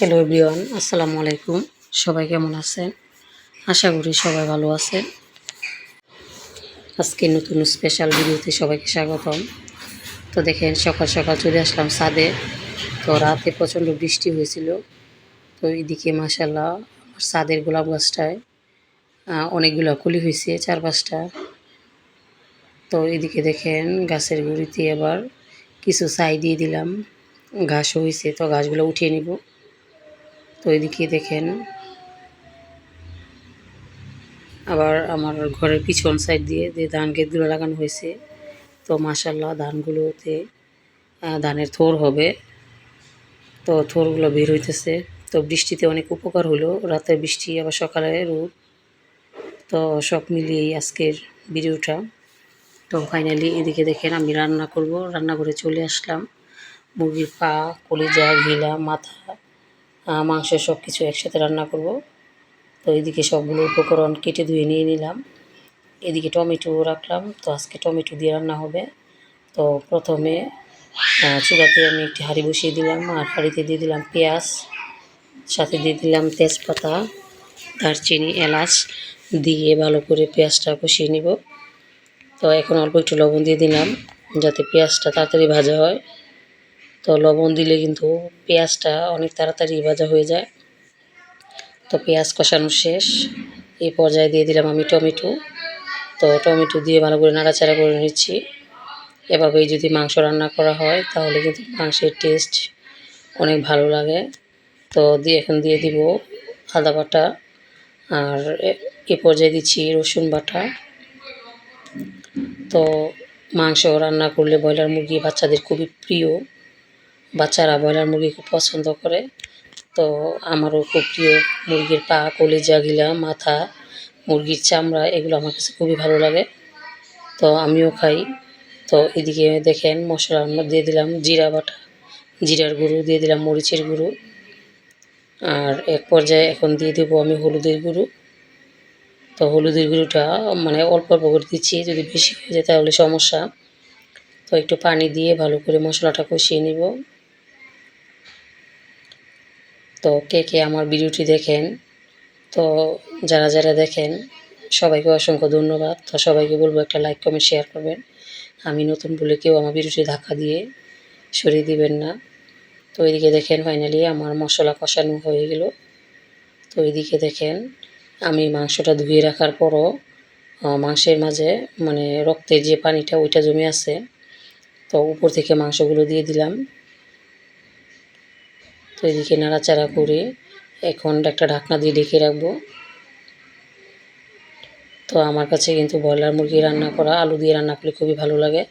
Hello everyone, আসসালামু আলাইকুম। সবাই কেমন আছেন? আশা করি সবাই ভালো আছেন। আজকে নতুন স্পেশাল ভিডিওতে সবাইকে স্বাগতম। তো দেখেন সকাল সকাল চলে আসলাম ছাদে। তো রাতে প্রচণ্ড বৃষ্টি হয়েছিল। তো এইদিকে মাশাআল্লাহ আমার ছাদের গোলাপ গাছটায় অনেকগুলো কলি হয়েছে, 4-5টা। তো এদিকে দেখেন গাছের গুঁড়িতে আবার কিছু ছাই দিয়ে দিলাম, ঘাস হয়েছে, তো ঘাসগুলো উঠিয়ে নিব। তো এদিকে দেখেন আবার আমার ঘরের পিছন সাইড দিয়ে যে ধান ক্ষেতগুলো লাগানো হয়েছে, তো মাশাআল্লাহ ধানগুলোতে ধানের থোড় হবে। তো থোড়গুলো বের হইতেছে। তো বৃষ্টিতে অনেক উপকার হলো, রাতে বৃষ্টি আবার সকালে রোদ। তো সব মিলিয়েই আজকের ভিডিওটা। তো ফাইনালি এদিকে দেখেন আমি রান্না করব, রান্নাঘরে চলে আসলাম। মুরগির পা, কলিজা, গিলা, মাথা, মাংস সব কিছু একসাথে রান্না করব। তো এদিকে সবগুলো উপকরণ কেটে ধুয়ে নিয়ে নিলাম। এদিকে টমেটো রাখলাম, তো আজকে টমেটো দিয়ে রান্না হবে। তো প্রথমে চুলাতে আমি একটি হাঁড়ি বসিয়ে দিলাম, আর হাঁড়িতে দিয়ে দিলাম পেঁয়াজ, সাথে দিয়ে দিলাম তেজপাতা, দারচিনি, এলাচ দিয়ে ভালো করে পেঁয়াজটা কষিয়ে নিব। তো এখন অল্প একটু লবণ দিয়ে দিলাম যাতে পেঁয়াজটা তাড়াতাড়ি ভাজা হয়। তো লবণ দিলে কিন্তু পেঁয়াজটা অনেক তাড়াতাড়ি ভাজা হয়ে যায়। তো পেঁয়াজ কষানো শেষ, এই পর্যায়ে দিয়ে দিলাম আমি টমেটো। তো টমেটো দিয়ে ভালো করে নাড়াচাড়া করে নিচ্ছি। এভাবেই যদি মাংস রান্না করা হয় তাহলে কিন্তু মাংসের টেস্ট অনেক ভালো লাগে। তো এখন দিয়ে দিব আদা বাটা, আর এ পর্যায়ে দিচ্ছি রসুন বাটা। তো মাংস রান্না করলে ব্রয়লার মুরগি বাচ্চাদের খুবই প্রিয়, বাচ্চারা ব্রয়লার মুরগি খুব পছন্দ করে। তো আমারও খুব প্রিয় মুরগির পা, কলিজা, গিলা, মাথা, মুরগির চামড়া, এগুলো আমার কাছে খুবই ভালো লাগে। তো আমিও খাই। তো এদিকে দেখেন মশলার মধ্যে দিয়ে দিলাম জিরা বাটা, জিরার গুঁড়ো দিয়ে দিলাম, মরিচের গুঁড়ো, আর এক পর্যায়ে এখন দিয়ে দেবো আমি হলুদের গুঁড়ো। তো হলুদের গুঁড়োটা মানে অল্প অল্প করে দিচ্ছি, যদি বেশি হয়ে যায় তাহলে সমস্যা। তো একটু পানি দিয়ে ভালো করে মশলাটা কষিয়ে নিব। তো কে কে আমার ভিডিওটি দেখেন, তো যারা যারা দেখেন সবাইকে অসংখ্য ধন্যবাদ। তো সবাইকে বলবো একটা লাইক, কমেন্ট, শেয়ার করবেন। আমি নতুন বলে কেউ আমার ভিডিওটি ধাক্কা দিয়ে সরিয়ে দিবেন না। তো এদিকে দেখেন ফাইনালি আমার মশলা কষানো হয়ে গেল। তো এদিকে দেখেন আমি মাংসটা ধুয়ে রাখার পরও মাংসের মাঝে মানে রক্তের যে পানিটা ওইটা জমে আছে। তো উপর থেকে মাংসগুলো দিয়ে দিলাম। তো এদিকে নাড়াচাড়া করে এখন একটা ঢাকনা দিয়ে ঢেকে রাখবো। তো আমার কাছে কিন্তু ব্রয়লার মুরগি রান্না করা আলু দিয়ে রান্না করলে খুবই ভালো লাগে।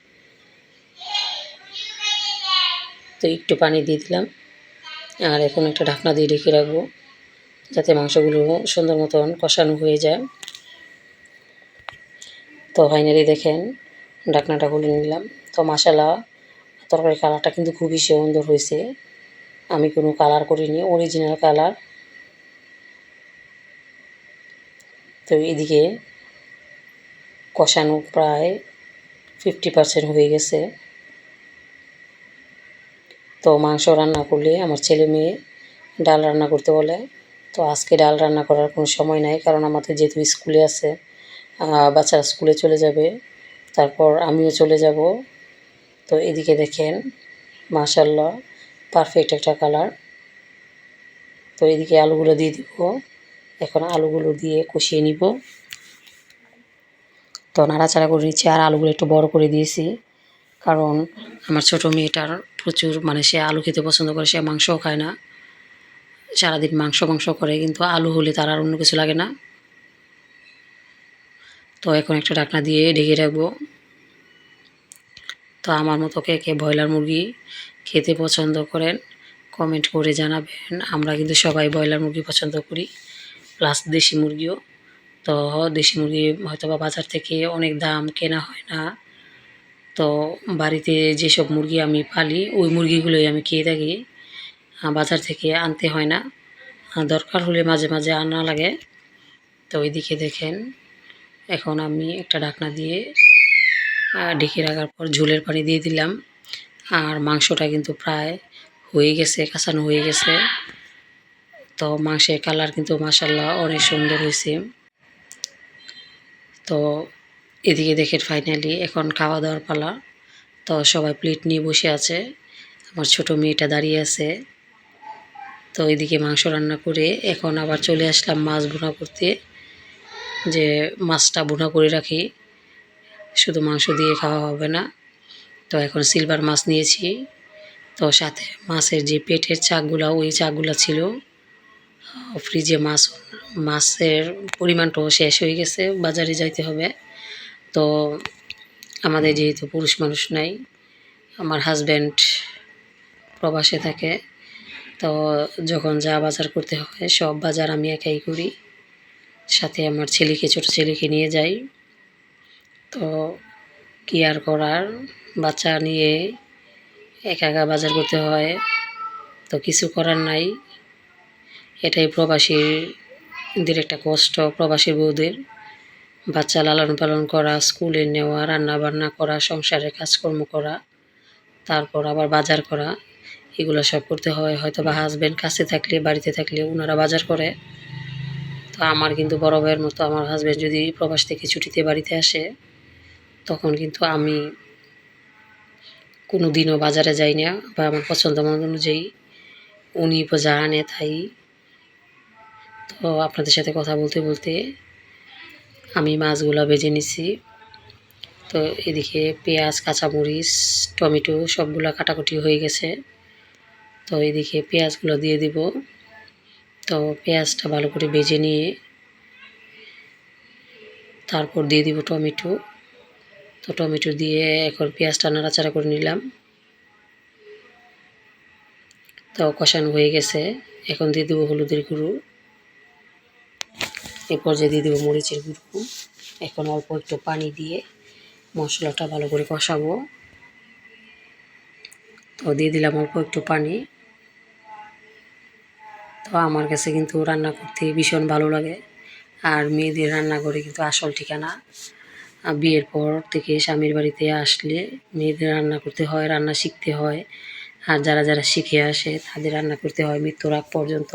তো একটু পানি দিয়ে দিলাম, আর এখন একটা ঢাকনা দিয়ে ঢেকে রাখবো যাতে মাংসগুলো সুন্দর মতন কষানো হয়ে যায়। তো ফাইনালি দেখেন ঢাকনাটা খুলে নিলাম। তো মাশাআল্লাহ তরকারির কালারটা কিন্তু খুবই সুন্দর হয়েছে। আমি কোনো কালার করিনি, অরিজিনাল কালার। তো এদিকে কষানো প্রায় 50% হয়ে গেছে। তো মাংস রান্না করলে আমার ছেলে মেয়ে ডাল রান্না করতে বলে। তো আজকে ডাল রান্না করার কোনো সময় নাই, কারণ আমাদের যেহেতু স্কুলে আছে, বাচ্চারা স্কুলে চলে যাবে, তারপর আমিও চলে যাব। তো এদিকে দেখেন মাশাআল্লাহ পারফেক্ট একটা কালার। তো এদিকে আলুগুলো দিয়ে দিব, এখন আলুগুলো দিয়ে কষিয়ে নিব। তো নাড়াচাড়া করে নিচ্ছি, আর আলুগুলো একটু বড় করে দিয়েছি, কারণ আমার ছোটো মেয়েটার প্রচুর মানে সে আলু খেতে পছন্দ করে, সে মাংসও খায় না, সারাদিন মাংস মাংস করে, কিন্তু আলু হলে তার আর অন্য কিছু লাগে না। তো এখন একটা ঢাকনা দিয়ে ঢেকে রাখবো। তো আমার মতো কে কে ব্রয়লার মুরগি খেতে পছন্দ করেন কমেন্ট করে জানাবেন। আমরা কিন্তু সবাই ব্রয়লার মুরগি পছন্দ করি, প্লাস দেশি মুরগিও। তো দেশি মুরগি হয়তো বা বাজার থেকে অনেক দাম, কেনা হয় না। তো বাড়িতে যেসব মুরগি আমি পালি ওই মুরগিগুলোই আমি খেয়ে থাকি, বাজার থেকে আনতে হয় না। দরকার হলে মাঝে মাঝে আনা লাগে। তো ওইদিকে দেখেন এখন আমি একটা ঢাকনা দিয়ে ঢেকে রাখার পর ঝোলের পানি দিয়ে দিলাম, আর মাংসটা কিন্তু প্রায় হয়ে গেছে, কাঁচানো হয়ে গেছে। তো মাংসের কালার কিন্তু মাশাআল্লাহ অনেক সুন্দর হয়েছে। তো এদিকে দেখেন ফাইনালি এখন খাওয়া দাওয়ার পালা। তো সবাই প্লেট নিয়ে বসে আছে, আমার ছোট মেয়েটা দাঁড়িয়ে আছে। তো এদিকে মাংস রান্না করে এখন আবার চলে আসলাম মাছ ভুনা করতে, যে মাছটা ভুনা করে রাখি, শুধু মাংস দিয়ে খাওয়া হবে না। তো এখন সিলভার মাছ নিয়েছি, তো সাথে মাছের যে পেটের চাকগুলা ওই চাকগুলা ছিল ফ্রিজে। মাছের পরিমাণটাও শেষ হয়ে গেছে, বাজারে যাইতে হবে। তো আমাদের যেহেতু পুরুষ মানুষ নাই, আমার হাজব্যান্ড প্রবাসে থাকে, তো যখন যা বাজার করতে হয় সব বাজার আমি একাই করি, সাথে আমার ছেলেকে, ছোট ছেলেকে নিয়ে যাই। তো কি আর করার, বাচ্চা নিয়ে একা একা বাজার করতে হয়, তো কিছু করার নাই। এটাই প্রবাসীদের একটা কষ্ট, প্রবাসী বউদের। বাচ্চা লালন পালন করা, স্কুলে নেওয়া, রান্না বান্না করা, সংসারের কাজকর্ম করা, তারপর আবার বাজার করা, এগুলো সব করতে হয়। হয়তো বা হাজব্যান্ড কাছে থাকলে, বাড়িতে থাকলে ওনারা বাজার করে। তো আমার কিন্তু বড় ভাইয়ের মতো, আমার হাজব্যান্ড যদি প্রবাস থেকে ছুটিতে বাড়িতে আসে, তখন কিন্তু আমি কোনো দিনও বাজারে যাই না, বা আমার পছন্দ মতো অনুযায়ী উনি যা আনে তাই। তো আপনাদের সাথে কথা বলতে বলতে আমি মাছগুলো ভেজে নিছি। তো এদিকে পেঁয়াজ, কাঁচামরিচ, টমেটো সবগুলো কাটাকুটি হয়ে গেছে। তো এদিকে পেঁয়াজগুলো দিয়ে দিব। তো পেঁয়াজটা ভালো করে ভেজে নিয়ে তারপর দিয়ে দিব টমেটো। তো টমেটো দিয়ে এখন পেঁয়াজটা নাড়াচাড়া করে নিলাম। তো কষানো হয়ে গেছে, এখন দিয়ে দেবো হলুদের গুঁড়ো, এরপর যে দিয়ে দেবো মরিচের গুঁড়ো। এখন অল্প একটু পানি দিয়ে মশলাটা ভালো করে কষাবো। তো দিয়ে দিলাম অল্প একটু পানি। তো আমার কাছে কিন্তু রান্না করতে ভীষণ ভালো লাগে, আর মেয়েদের রান্নাঘরে কিন্তু আসল ঠিকানা। বিয়ের পর থেকে স্বামীর বাড়িতে আসলে মেয়েদের রান্না করতে হয়, রান্না শিখতে হয়, আর যারা যারা শিখে আসে তাদের রান্না করতে হয় মৃত্যুর আগ পর্যন্ত।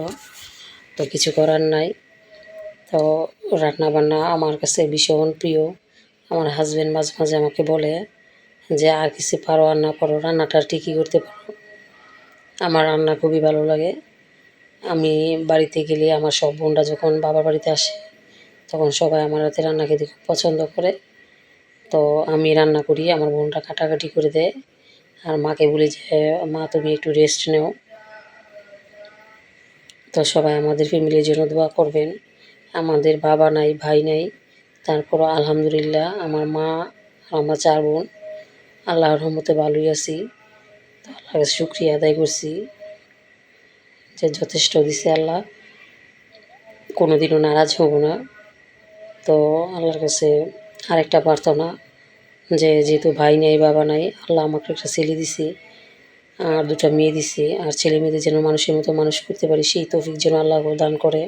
তো কিছু করার নাই। তো রান্না বান্না আমার কাছে ভীষণ প্রিয়। আমার হাজব্যান্ড মাঝে মাঝে আমাকে বলে যে আর কিছু পারো আর না পারো, রান্নাটা ঠিকই করতে পারো। আমার রান্না খুবই ভালো লাগে। আমি বাড়িতে গেলে আমার সব বোনরা যখন বাবার বাড়িতে আসে, তখন সবাই আমার হাতে রান্না খেতে খুব পছন্দ করে। তো আমি রান্না করি, আমার বোনরা কাটাকাটি করে দেয়, আর মাকে বলি যে মা তুমি একটু রেস্ট নেও। তো সবাই আমাদের ফ্যামিলির জন্য দোয়া করবেন। আমাদের বাবা নাই, ভাই নাই, তারপরও আলহামদুলিল্লাহ আমার মা আর আমার 4 বোন আল্লাহর রহমতে ভালোই আছি। তো আল্লাহর কাছে শুকরিয়া আদায় করছি যে যথেষ্ট দিছে আল্লাহ, কোনো দিনও নারাজ হব না। তো আল্লাহর কাছে আরেকটা প্রার্থনা, যে যেহেতু ভাই নাই, বাবা নাই, আল্লাহ আমাকে একটা ছেলে দিছে আর 2টা মেয়ে দিছে, আর ছেলে মেয়েদের যেন মানুষের মতো মানুষ করতে পারি সেই তৌফিক যেন আল্লাহ দান করে,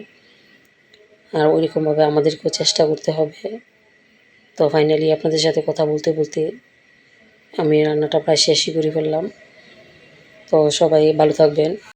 আর ওইরকমভাবে আমাদেরকেও চেষ্টা করতে হবে। তো ফাইনালি আপনাদের সাথে কথা বলতে বলতে আমি রান্নাটা প্রায় শেষই করে ফেললাম। তো সবাই ভালো থাকবেন।